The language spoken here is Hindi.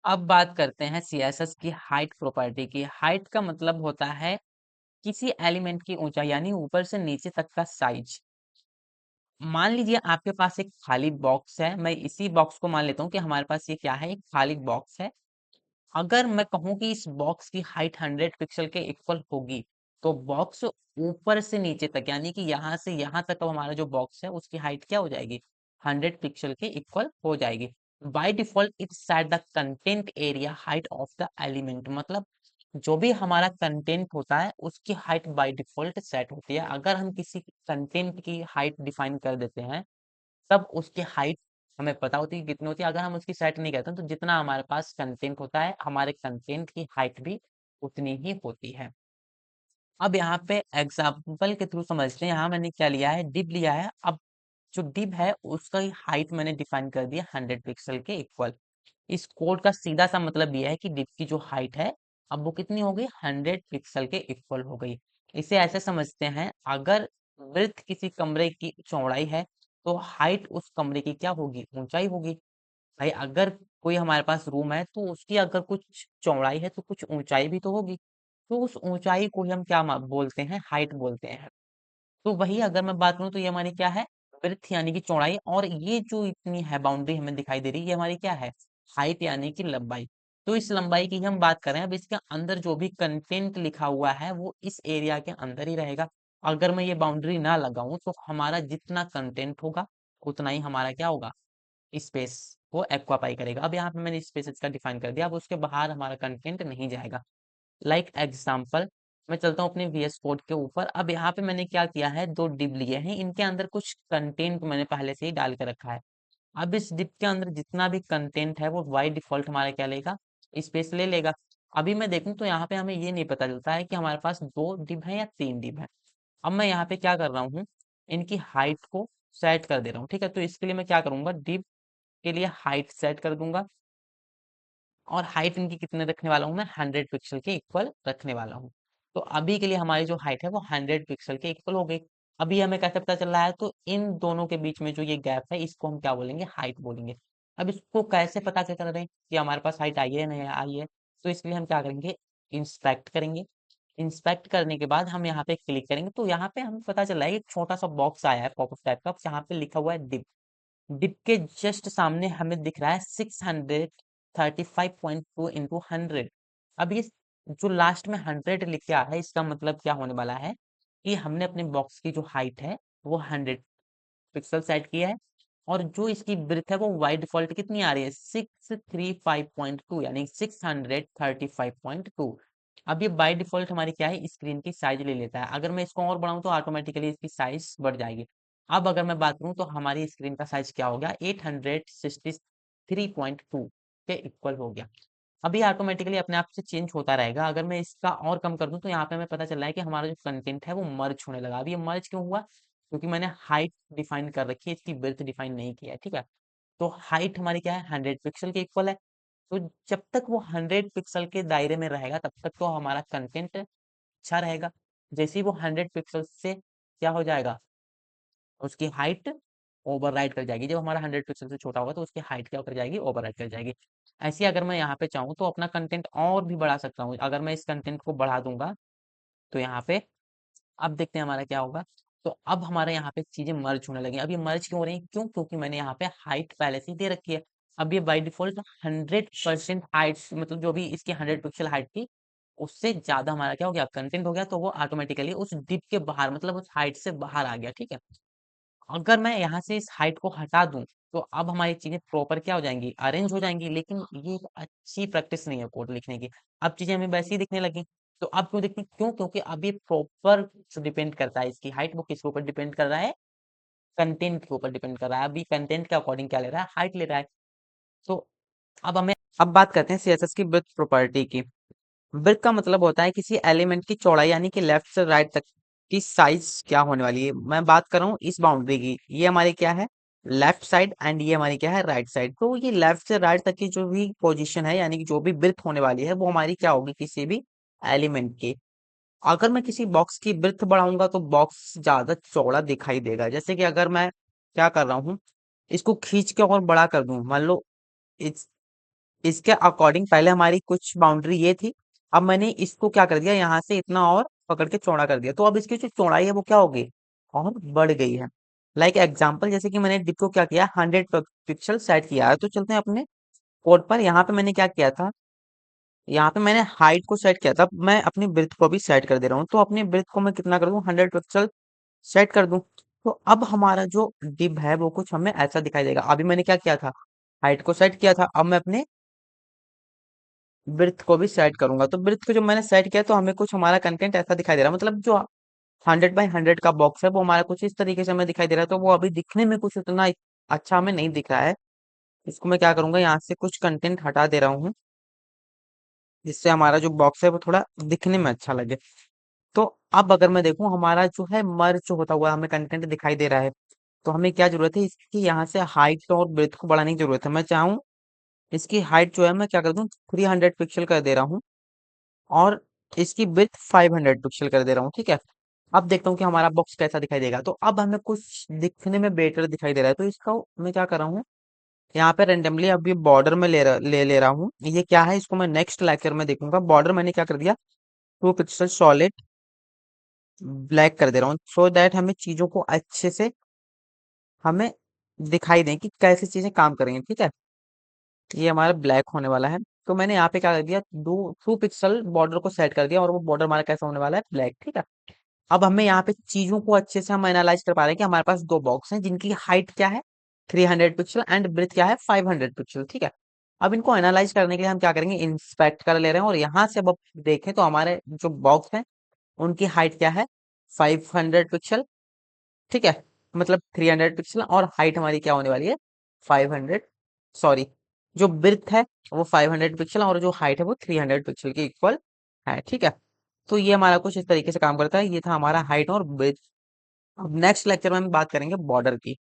अब बात करते हैं सीएसएस की हाइट प्रॉपर्टी की। हाइट का मतलब होता है किसी एलिमेंट की ऊंचाई यानी ऊपर से नीचे तक का साइज। मान लीजिए आपके पास एक खाली बॉक्स है, मैं इसी बॉक्स को मान लेता हूँ कि हमारे पास ये क्या है, एक खाली बॉक्स है। अगर मैं कहूँ कि इस बॉक्स की हाइट 100 पिक्सल के इक्वल होगी, तो बॉक्स ऊपर से नीचे तक यानी कि यहाँ से यहाँ तक अब हमारा जो बॉक्स है उसकी हाइट क्या हो जाएगी, 100 पिक्सल के इक्वल हो जाएगी। By default it set the content area height of the element, मतलब जो भी हमारा कंटेंट होता है उसकी हाइट बाय डिफॉल्ट सेट होती है। अगर हम किसी कंटेंट की हाइट डिफाइन कर देते हैं, तब उसकी हाइट हमें पता होती है कितनी होती है। अगर हम उसकी सेट नहीं करते तो जितना हमारे पास कंटेंट होता है, हमारे कंटेंट की हाइट भी उतनी ही होती है। अब यहाँ पे एग्जाम्पल के थ्रू समझते हैं। यहाँ मैंने क्या लिया है, डिव लिया है। अब जो डिव है उसका हाइट मैंने डिफाइन कर दिया 100 पिक्सल के इक्वल। इस कोड का सीधा सा मतलब यह है कि डिव की जो हाइट है अब वो कितनी हो गई, 100 पिक्सल के इक्वल हो गई। इसे ऐसे समझते हैं, अगर वृत्त किसी कमरे की चौड़ाई है तो हाइट उस कमरे की क्या होगी, ऊंचाई होगी। भाई अगर कोई हमारे पास रूम है तो उसकी अगर कुछ चौड़ाई है तो कुछ ऊंचाई भी तो होगी। तो उस ऊंचाई को ही हम क्या बोलते हैं, हाइट बोलते हैं। तो वही अगर मैं बात करूं तो ये हमारी क्या है, विड्थ यानी कि चौड़ाई, और ये जो इतनी है बाउंड्री हमें दिखाई दे रही है ये हमारी क्या है, हाइट यानी कि लंबाई। तो इस लंबाई की हम बात करें, अब इसके अंदर जो भी कंटेंट लिखा हुआ है वो इस एरिया के अंदर ही रहेगा। अगर मैं ये बाउंड्री ना लगाऊं तो हमारा जितना कंटेंट होगा उतना ही हमारा क्या होगा, स्पेस को एक्वापाई करेगा। अब यहाँ पे मैंने स्पेस इसका डिफाइन कर दिया, अब उसके बाहर हमारा कंटेंट नहीं जाएगा। लाइक एग्जाम्पल, मैं चलता हूँ अपने VS कोड के ऊपर। अब यहाँ पे मैंने क्या किया है, दो डिव लिए हैं, इनके अंदर कुछ कंटेंट मैंने पहले से ही डाल के रखा है। अब इस डिव के अंदर जितना भी कंटेंट है वो बाई डिफॉल्ट हमारा क्या लेगा, स्पेस ले लेगा। अभी मैं देखूं तो यहाँ पे हमें ये नहीं पता चलता है कि हमारे पास दो डिव है या तीन डिव है। अब मैं यहाँ पे क्या कर रहा हूँ, इनकी हाइट को सेट कर दे रहा हूँ। ठीक है, तो इसके लिए मैं क्या करूंगा, डिव के लिए हाइट सेट कर दूंगा, और हाइट इनकी कितने रखने वाला हूँ मैं, 100 पिक्सल के इक्वल रखने वाला हूँ। तो अभी के लिए हमारी जो हाइट है वो 100 पिक्सल के इक्वल हो गई। अभी हमें कैसे पता चल रहा है, तो इन दोनों के बीच में जो ये गैप है इसको हम क्या बोलेंगे, हाइट बोलेंगे। अब इसको कैसे पता कर रहे हैं कि हमारे पास हाइट आई है नहीं आई है, तो इसके लिए हम क्या करेंगे, इंस्पेक्ट करेंगे। इंस्पेक्ट करने के बाद हम यहाँ पे क्लिक करेंगे तो यहाँ पे हमें पता चल रहा है एक छोटा सा बॉक्स आया है पॉपअप टाइप का, यहाँ पे लिखा हुआ है डिप। डिप के जस्ट सामने हमें दिख रहा है 635.2 इंटू 100। अब ये जो लास्ट में 100 लिख के आ रहा है इसका मतलब क्या होने वाला है कि हमने अपने बॉक्स की जो हाइट है वो 100 पिक्सल सेट किया है, और जो इसकी ब्रेथ है वो बाई डिफॉल्ट कितनी आ रही है, 635.2 यानी 635.2। अब ये बाई डिफॉल्ट हमारी क्या है, स्क्रीन की साइज ले लेता है। अगर मैं इसको और बढ़ाऊं तो ऑटोमेटिकली इसकी साइज बढ़ जाएगी। अब अगर मैं बात करूं तो हमारी स्क्रीन का साइज क्या हो गया, 863.2 के इक्वल हो गया। अभी ऑटोमेटिकली अपने आप से चेंज होता रहेगा। अगर मैं इसका और कम कर दूं तो यहाँ पे हमें पता चल रहा है कि हमारा जो कंटेंट है वो मर्ज होने लगा। अभी ये मर्ज क्यों हुआ, क्योंकि मैंने हाइट डिफाइन कर रखी है, इसकी विड्थ डिफाइन नहीं किया है। ठीक है, तो हाइट हमारी क्या है, 100 पिक्सल के इक्वल है। तो जब तक वो 100 पिक्सल के दायरे में रहेगा तब तक तो हमारा कंटेंट अच्छा रहेगा। जैसे ही वो 100 पिक्सल से क्या हो जाएगा, उसकी हाइट ओवरराइड कर जाएगी। जब हमारा 100 पिक्सल से छोटा होगा तो उसकी हाइट क्या कर जाएगी, ओवरराइड कर जाएगी। ऐसे ही अगर मैं यहाँ पे चाहूँ तो अपना कंटेंट और भी बढ़ा सकता हूँ। अगर मैं इस कंटेंट को बढ़ा दूंगा तो यहाँ पे अब देखते हैं हमारा क्या होगा। तो अब हमारे यहाँ पे चीजें मर्ज होने लगी। अब ये मर्ज क्यों हो रही है, क्यों, क्योंकि मैंने यहाँ पे हाइट पहले से ही दे रखी है। अब ये बाई डिफॉल्ट 100% हाइट, मतलब जो भी इसकी 100 पिक्सल हाइट थी उससे ज्यादा हमारा क्या हो गया, कंटेंट हो गया, तो वो ऑटोमेटिकली उस डिप के बाहर, मतलब उस हाइट से बाहर आ गया। ठीक है, अगर मैं यहाँ से इस हाइट को हटा दूं तो अब हमारी चीजें प्रॉपर क्या हो जाएंगी, अरेंज हो जाएंगी। लेकिन ये एक अच्छी प्रैक्टिस नहीं है कोड लिखने की। अब चीजें हमें वैसे ही दिखने लगी। तो अब क्यों दिखती, क्यों, क्योंकि अब ये प्रॉपर डिपेंड करता है, इसकी हाइट वो किसके ऊपर डिपेंड कर रहा है, कंटेंट के ऊपर डिपेंड कर रहा है। अभी कंटेंट के अकॉर्डिंग क्या ले रहा है, हाइट ले रहा है। तो अब बात करते हैं सीएसएस की विड्थ प्रॉपर्टी की। विड्थ का मतलब होता है किसी एलिमेंट की चौड़ाई यानी कि लेफ्ट से राइट तक की साइज क्या होने वाली है। मैं बात कर रहा हूँ इस बाउंड्री की, ये हमारी क्या है, लेफ्ट साइड, एंड ये हमारी क्या है, राइट साइड। तो ये लेफ्ट से राइट तक की जो भी पोजीशन है यानी कि जो भी विड्थ होने वाली है वो हमारी क्या होगी, किसी भी एलिमेंट की। अगर मैं किसी बॉक्स की विड्थ बढ़ाऊंगा तो बॉक्स ज्यादा चौड़ा दिखाई देगा। जैसे कि अगर मैं क्या कर रहा हूँ, इसको खींच के और बड़ा कर दूं, मान लो इसके अकॉर्डिंग पहले हमारी कुछ बाउंड्री ये थी। अब मैंने इसको क्या कर दिया, यहाँ से इतना और पकड़ के चौड़ा कर दिया, तो अब इसकी जो चौड़ाई है वो क्या हो गई, और बढ़ गई है। लाइक एग्जाम्पल, जैसे कि मैंने डिप को क्या किया, 100 पिक्सल सेट किया है। तो चलते हैं अपने कोड पर। यहाँ पे मैंने क्या किया था, यहाँ पे मैंने हाइट को सेट किया था, मैं अपनी ब्रेथ को भी सेट कर दे रहा हूँ। तो अपनी ब्रेथ को मैं कितना कर दूं, 100 पिक्सल सेट कर दूं। तो अब हमारा जो डिप है वो कुछ हमें ऐसा दिखाई देगा। अभी मैंने क्या किया था, हाइट को सेट किया था, अब मैं अपने ब्रेथ को भी सेट करूंगा। तो ब्रेथ को जब मैंने सेट किया तो हमें कुछ हमारा कंटेंट ऐसा दिखाई दे रहा है, मतलब जो 100 बाई 100 का बॉक्स है वो हमारा कुछ इस तरीके से हमें दिखाई दे रहा है। तो वो अभी दिखने में कुछ उतना अच्छा हमें नहीं दिख रहा है। इसको मैं क्या करूंगा, यहाँ से कुछ कंटेंट हटा दे रहा हूँ, जिससे हमारा जो बॉक्स है वो थोड़ा दिखने में अच्छा लगे। तो अब अगर मैं देखूं, हमारा जो है मर्ज होता हुआ हमें कंटेंट दिखाई दे रहा है। तो हमें क्या जरूरत है, इसकी यहाँ से हाइट और ब्रेथ को बढ़ाने की जरूरत है। मैं चाहूँ इसकी हाइट जो है मैं क्या कर दूं, 300 पिक्सल कर दे रहा हूँ, और इसकी विड्थ 500 पिक्सल कर दे रहा हूँ, ठीक है। अब देखता हूँ कि हमारा बॉक्स कैसा दिखाई देगा। तो अब हमें कुछ दिखने में बेटर दिखाई दे रहा है। तो इसका मैं क्या कर रहा हूँ, यहाँ पे रेंडमली अभी बॉर्डर में ले रहा हूँ। ये क्या है, इसको मैं नेक्स्ट लेक्चर में देखूंगा। बॉर्डर मैंने क्या कर दिया, 2 पिक्सल सॉलिड ब्लैक कर दे रहा हूँ, सो दैट हमें चीजों को अच्छे से हमें दिखाई दें कि कैसे चीजें काम करेंगे, ठीक है। ये हमारा ब्लैक होने वाला है। तो मैंने यहाँ पे क्या कर दिया, 2 पिक्सल बॉर्डर को सेट कर दिया, और वो बॉर्डर हमारा कैसा होने वाला है, ब्लैक, ठीक है। अब हमें यहाँ पे चीजों को अच्छे से हम एनालाइज कर पा रहे हैं कि हमारे पास दो बॉक्स हैं जिनकी हाइट क्या है, 300 पिक्सल, एंड ब्रेथ क्या है, 500 पिक्सल, ठीक है। अब इनको एनालाइज करने के लिए हम क्या करेंगे, इंस्पेक्ट कर ले रहे हैं, और यहाँ से अब देखें तो हमारे जो बॉक्स हैं उनकी हाइट क्या है, 500 पिक्सल, ठीक है। मतलब 300 पिक्सल, और हाइट हमारी क्या होने वाली है, 500, सॉरी, जो ब्रेथ है वो 500 पिक्सल, और जो हाइट है वो 300 पिक्सल के इक्वल है, ठीक है। तो ये हमारा कुछ इस तरीके से काम करता है। ये था हमारा हाइट और ब्रेथ। अब नेक्स्ट लेक्चर में हम बात करेंगे बॉर्डर की।